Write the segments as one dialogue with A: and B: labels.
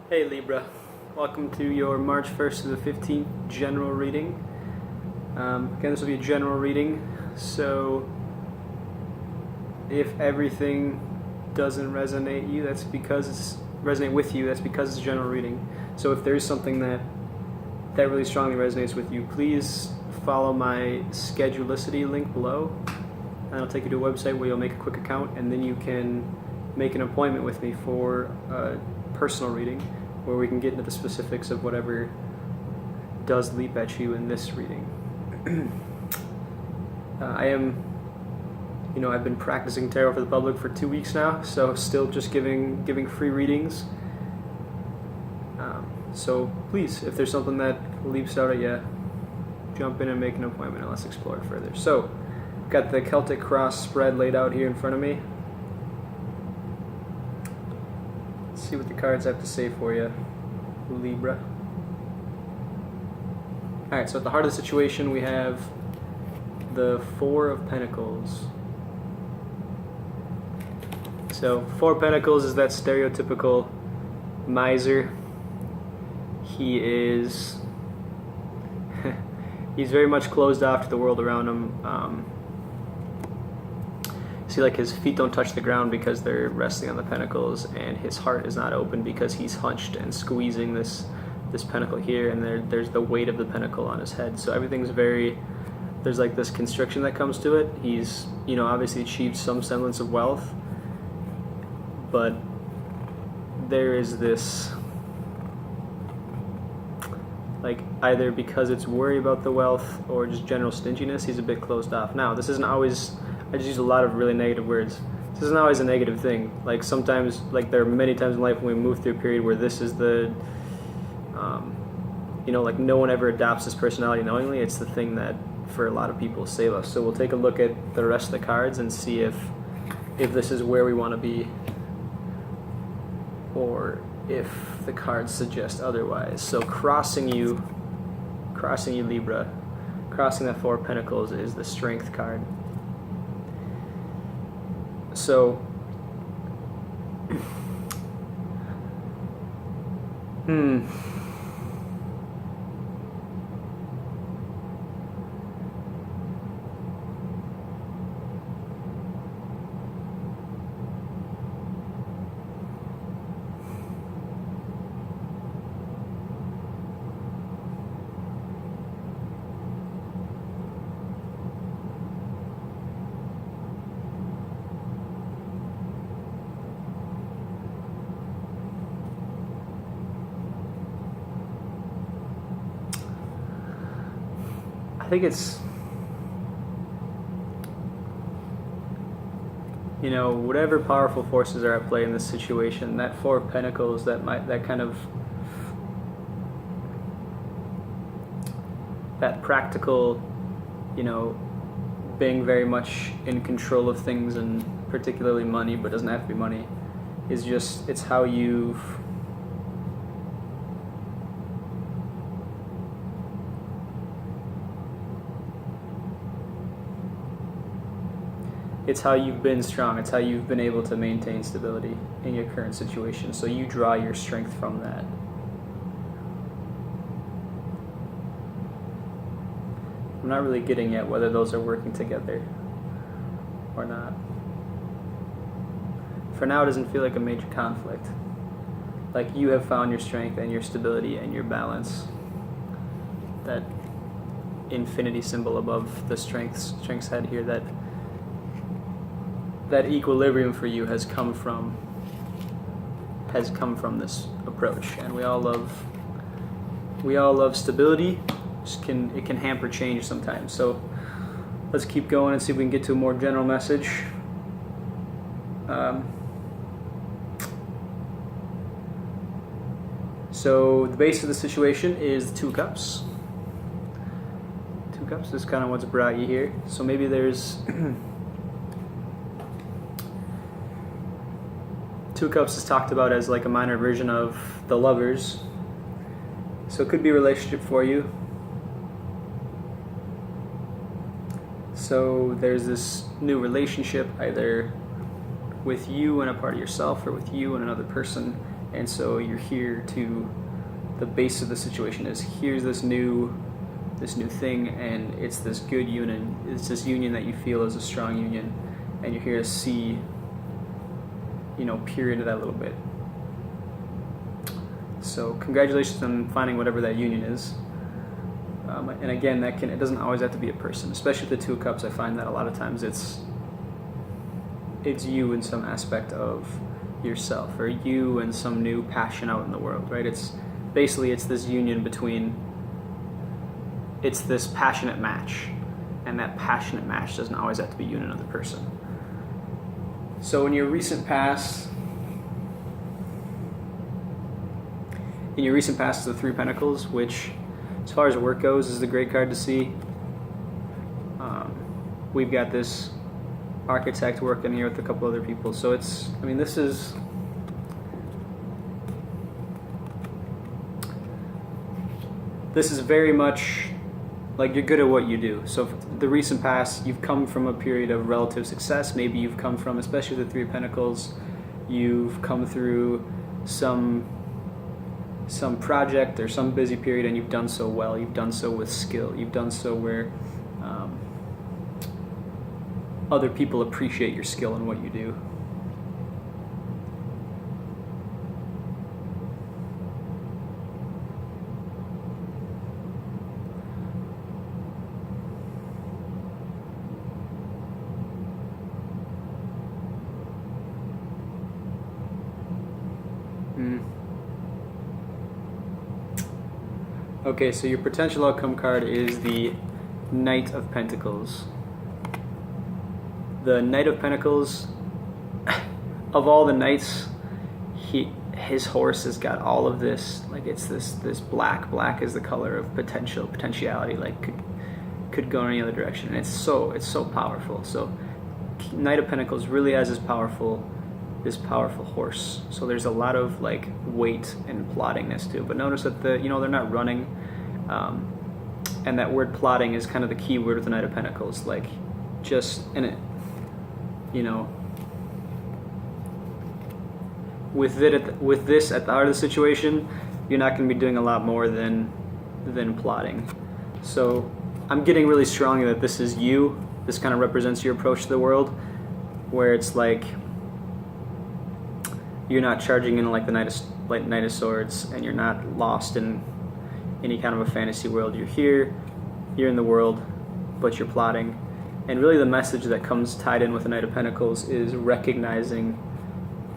A: Hey Libra, welcome to your March 1st to the 15th general reading. Again, this will be a general reading, so if everything doesn't resonate with you, that's because it's a general reading. So if there is something that really strongly resonates with you, please follow my Schedulicity link below, and it'll take you to a website where you'll make a quick account, and then you can make an appointment with me for a personal reading where we can get into the specifics of whatever does leap at you in this reading. I've been practicing tarot for the public for 2 weeks now, so still just giving free readings. So please, if there's something that leaps out at you, jump in and make an appointment and let's explore it further. So, got the Celtic cross spread laid out here in front of me. Let's see what the cards have to say for you, Libra. Alright, so at the heart of the situation we have the Four of Pentacles. So, Four of Pentacles is that stereotypical miser. He is... he's very much closed off to the world around him. See, like, his feet don't touch the ground because they're resting on the pentacles, and his heart is not open because he's hunched and squeezing this pentacle here, and there's the weight of the pentacle on his head. So everything's there's like this constriction that comes to it. He's, obviously achieved some semblance of wealth, but there is this, like, either because it's worry about the wealth or just general stinginess, he's a bit closed off. Now, this isn't always, I just use a lot of really negative words. This isn't always a negative thing. Like, sometimes, like, there are many times in life when we move through a period where this is the, like, no one ever adopts this personality knowingly. It's the thing that, for a lot of people, save us. So we'll take a look at the rest of the cards and see if this is where we want to be, or if the cards suggest otherwise. So crossing you Libra, crossing that Four of Pentacles is the Strength card. So I think it's, whatever powerful forces are at play in this situation, that Four of Pentacles, that kind of, that practical, being very much in control of things, and particularly money, but doesn't have to be money, is just, it's how you've, it's how you've been strong. It's how you've been able to maintain stability in your current situation. So you draw your strength from that. I'm not really getting at whether those are working together or not. For now, it doesn't feel like a major conflict. Like, you have found your strength and your stability and your balance. That infinity symbol above the strength's head here, that equilibrium for you has come from this approach. And we all love stability. It can hamper change sometimes. So let's keep going and see if we can get to a more general message. So the base of the situation is the Two Cups. Two Cups is kind of what's brought you here. So maybe there's Two Cups is talked about as like a minor version of the Lovers. So it could be a relationship for you. So there's this new relationship, either with you and a part of yourself, or with you and another person, And so you're here to, the base of the situation is, here's this new thing, and it's this good union. It's this union that you feel is a strong union, and you're here to see, peer into that a little bit. So congratulations on finding whatever that union is. And again, it doesn't always have to be a person, especially with the Two of Cups. I find that a lot of times it's you in some aspect of yourself, or you and some new passion out in the world, right? It's this union between, it's this passionate match, and that passionate match doesn't always have to be you and another person. So in your recent past, the Three of Pentacles, which, as far as work goes, is a great card to see. We've got this architect working here with a couple other people, so this is very much like you're good at what you do. So the recent past, you've come from a period of relative success. Maybe you've come from, especially the Three of Pentacles, you've come through some project or some busy period, and you've done so well. You've done so with skill. You've done so where other people appreciate your skill in what you do. Okay, so your potential outcome card is the Knight of Pentacles. The Knight of Pentacles, of all the knights, his horse has got all of this, like it's this black. Black is the color of potentiality, like could go in any other direction, and it's so powerful. So Knight of Pentacles really has this powerful horse. So there's a lot of like weight and plottingness to it. But notice that they're not running, and that word plotting is kind of the key word with the Knight of Pentacles. Like just in it. With this at the heart of the situation, you're not going to be doing a lot more than plotting. So I'm getting really strongly that this is you. This kind of represents your approach to the world, where it's like you're not charging in like the Knight of Swords, and you're not lost in any kind of a fantasy world. You're here, you're in the world, but you're plotting. And really the message that comes tied in with the Knight of Pentacles is recognizing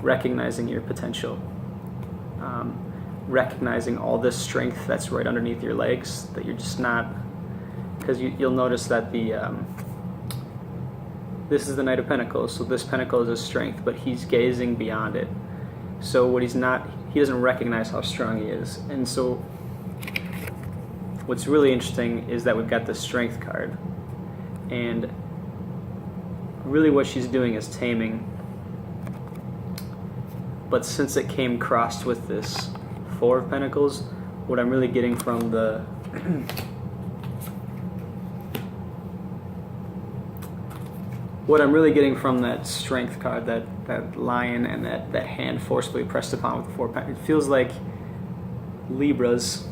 A: your potential. Recognizing all this strength that's right underneath your legs, that you're just not, because you'll notice that this is the Knight of Pentacles, so this pentacle is his strength, but he's gazing beyond it. So what he doesn't recognize how strong he is. And so what's really interesting is that we've got the Strength card. And really what she's doing is taming. But since it came crossed with this Four of Pentacles, what I'm really getting from the that Strength card, that lion and that hand forcefully pressed upon with the Four of Pentacles, it feels like Libras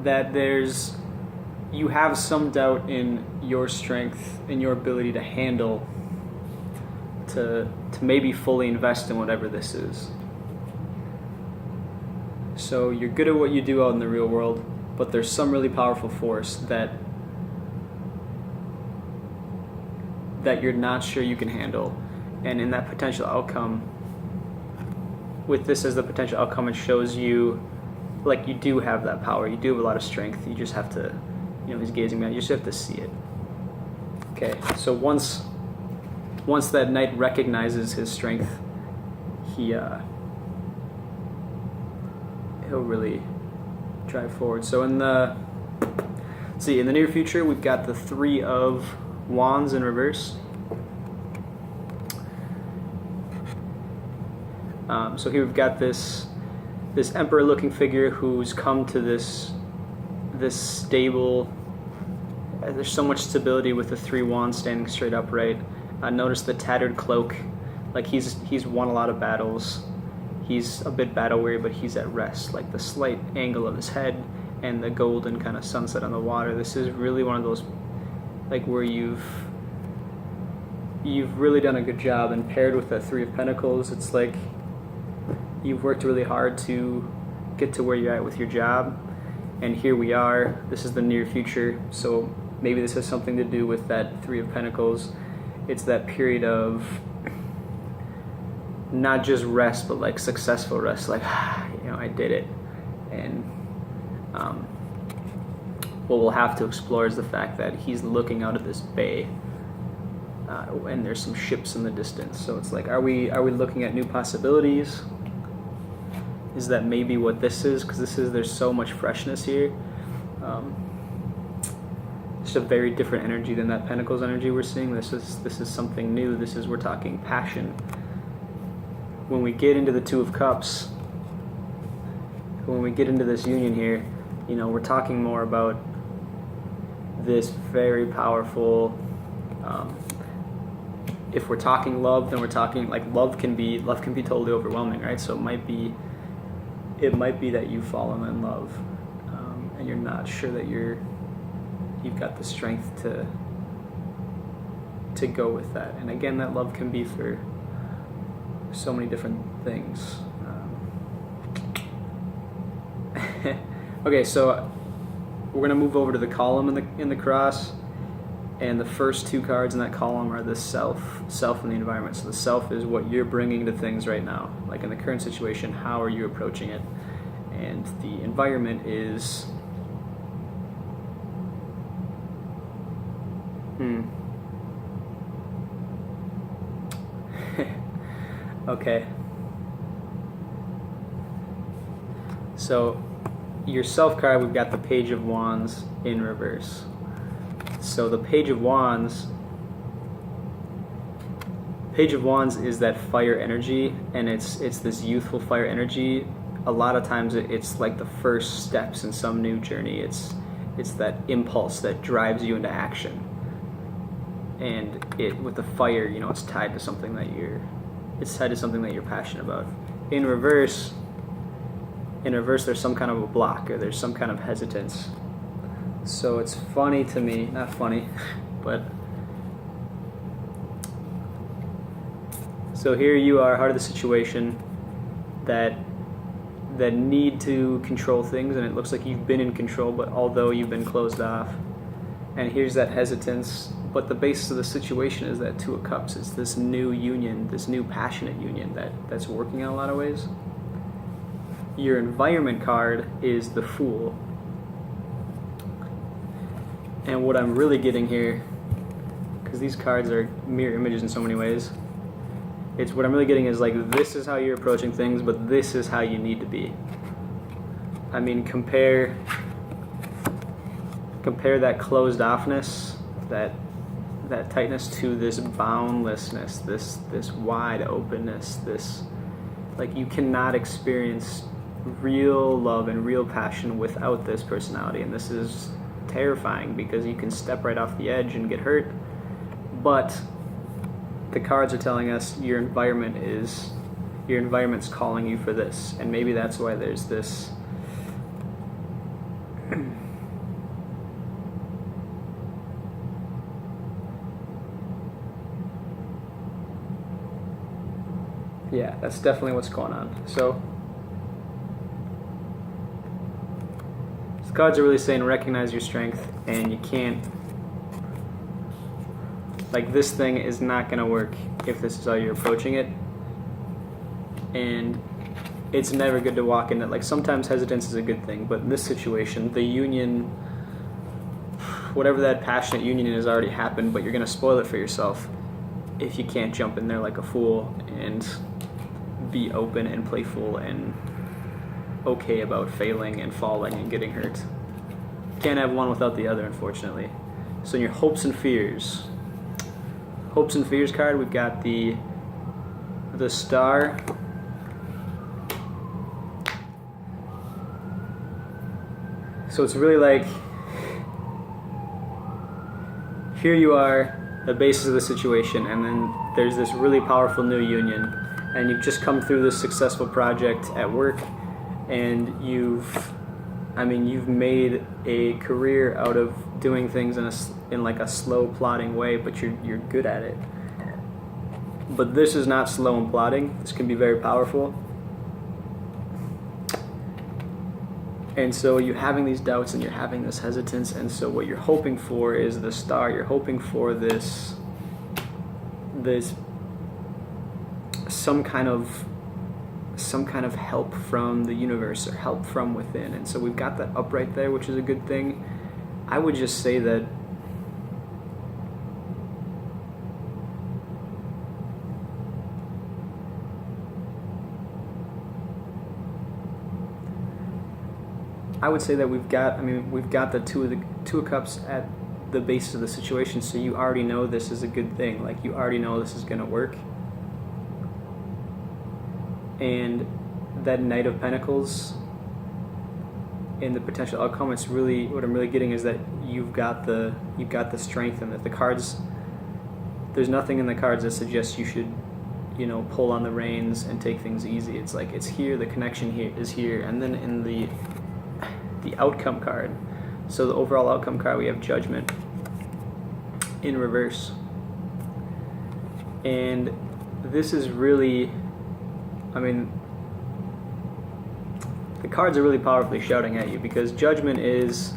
A: that you have some doubt in your strength, in your ability to handle, to maybe fully invest in whatever this is. So you're good at what you do out in the real world, but there's some really powerful force that you're not sure you can handle. And in that potential outcome, with this as the potential outcome, it shows you like you do have that power, you do have a lot of strength. You just have to, he's gazing down, you just have to see it. Okay, so once that knight recognizes his strength, he'll really drive forward. So in the near future, we've got the Three of Wands in reverse. So here we've got this emperor-looking figure who's come to this stable. There's so much stability with the 3 wands standing straight upright. Notice the tattered cloak, like he's won a lot of battles. He's a bit battle weary, but he's at rest. Like the slight angle of his head and the golden kind of sunset on the water. This is really one of those, like, where you've really done a good job, and paired with the 3 of Pentacles, it's like you've worked really hard to get to where you're at with your job, and here we are. This is the near future, so maybe this has something to do with that 3 of Pentacles. It's that period of not just rest, but like successful rest, like, I did it. And what we'll have to explore is the fact that he's looking out at this bay, and there's some ships in the distance. So it's like, are we looking at new possibilities? Is that maybe what this is? Because there's so much freshness here. It's a very different energy than that Pentacles energy we're seeing. This is something new. We're talking passion. When we get into the 2 of Cups, when we get into this union here, we're talking more about this very powerful. If we're talking love, then we're talking, like, love can be totally overwhelming, right? So it might be that you've fallen in love, and you're not sure that you've got the strength to go with that. And again, that love can be for so many different things. Okay, so we're gonna move over to the column in the cross, and the first 2 cards in that column are the self and the environment. So the self is what you're bringing to things right now, like in the current situation. How are you approaching it? And the environment is okay. So your self card, we've got the Page of Wands in reverse. So the Page of Wands is that fire energy, and it's this youthful fire energy. A lot of times it's like the first steps in some new journey. It's that impulse that drives you into action. And with the fire, it's tied to something that you're passionate about. In reverse, there's some kind of a block, or there's some kind of hesitance. So it's funny to me, not funny, but so here you are, heart of the situation, that need to control things, and it looks like you've been in control, but although you've been closed off. And here's that hesitance, but the basis of the situation is that 2 of Cups. It's this new union, this new passionate union that's working in a lot of ways. Your environment card is the Fool. And what I'm really getting here, because these cards are mirror images in so many ways, what I'm really getting is, like, this is how you're approaching things, but this is how you need to be. I mean, compare that closed offness, that tightness, to this boundlessness, this wide openness, this, like, you cannot experience real love and real passion without this personality. And this is terrifying, because you can step right off the edge and get hurt. But the cards are telling us your environment's calling you for this, and maybe that's why there's this yeah, that's definitely what's going on. So the cards are really saying, recognize your strength, and you can't, like, this thing is not going to work if this is how you're approaching it. And it's never good to walk into, like, sometimes hesitance is a good thing, but in this situation, the union, whatever that passionate union has already happened, but you're going to spoil it for yourself if you can't jump in there like a fool and be open and playful and okay about failing and falling and getting hurt. Can't have one without the other, unfortunately. So in your hopes and fears card, we've got the Star So it's really like, here you are, the basis of the situation, and then there's this really powerful new union, and you've just come through this successful project at work, and you've made a career out of doing things in like a slow, plodding way, but you're good at it. But this is not slow and plodding. This can be very powerful. And so you're having these doubts and you're having this hesitance, and so what you're hoping for is the star. You're hoping for this some kind of help from the universe or help from within. And so we've got that up right there, which is a good thing. I would just say that we've got the two of cups at the basis of the situation, so you already know this is a good thing. Like, you already know this is going to work. And that Knight of Pentacles in the potential outcome, it's really, what I'm really getting is that you've got the strength, and that the cards, there's nothing in the cards that suggests you should, pull on the reins and take things easy. It's like, it's here, the connection here is here. And then in the outcome card, so the overall outcome card, we have Judgment in reverse. And this is really, the cards are really powerfully shouting at you, because judgment is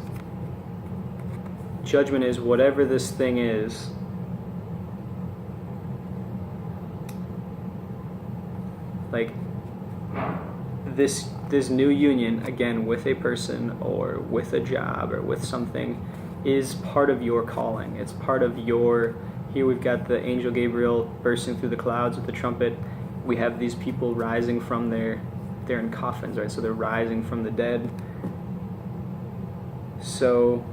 A: whatever this thing is. Like, this new union, again, with a person or with a job or with something, is part of your calling. It's part of your, here we've got the angel Gabriel bursting through the clouds with the trumpet. We have these people rising from they're in coffins, right? So they're rising from the dead. So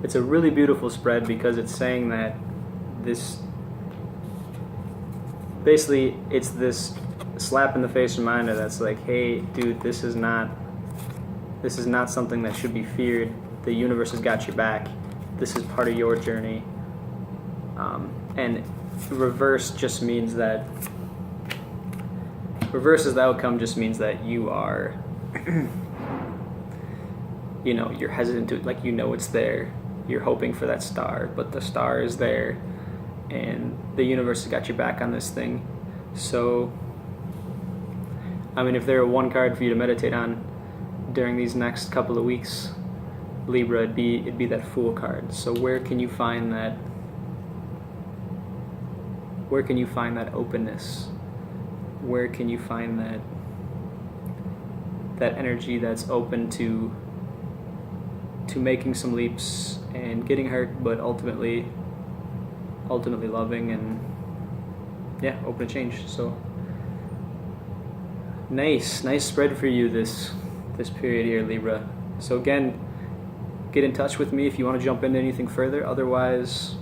A: it's a really beautiful spread, because it's saying that basically it's this slap in the face reminder that's like, hey dude, this is not something that should be feared. The universe has got your back. This is part of your journey. And reverse just means that, reverse as the outcome just means that you are you're hesitant to, like, it's there, you're hoping for that star, but the star is there, and the universe has got your back on this thing. So if there were one card for you to meditate on during these next couple of weeks, Libra, it'd be that Fool card. So where can you find that openness? Where can you find that energy that's open to making some leaps and getting hurt, but ultimately loving and open to change? So nice spread for you this period here, Libra. So again, get in touch with me if you want to jump into anything further. Otherwise,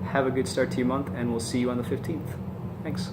A: have a good start to your month, and we'll see you on the 15th. Thanks.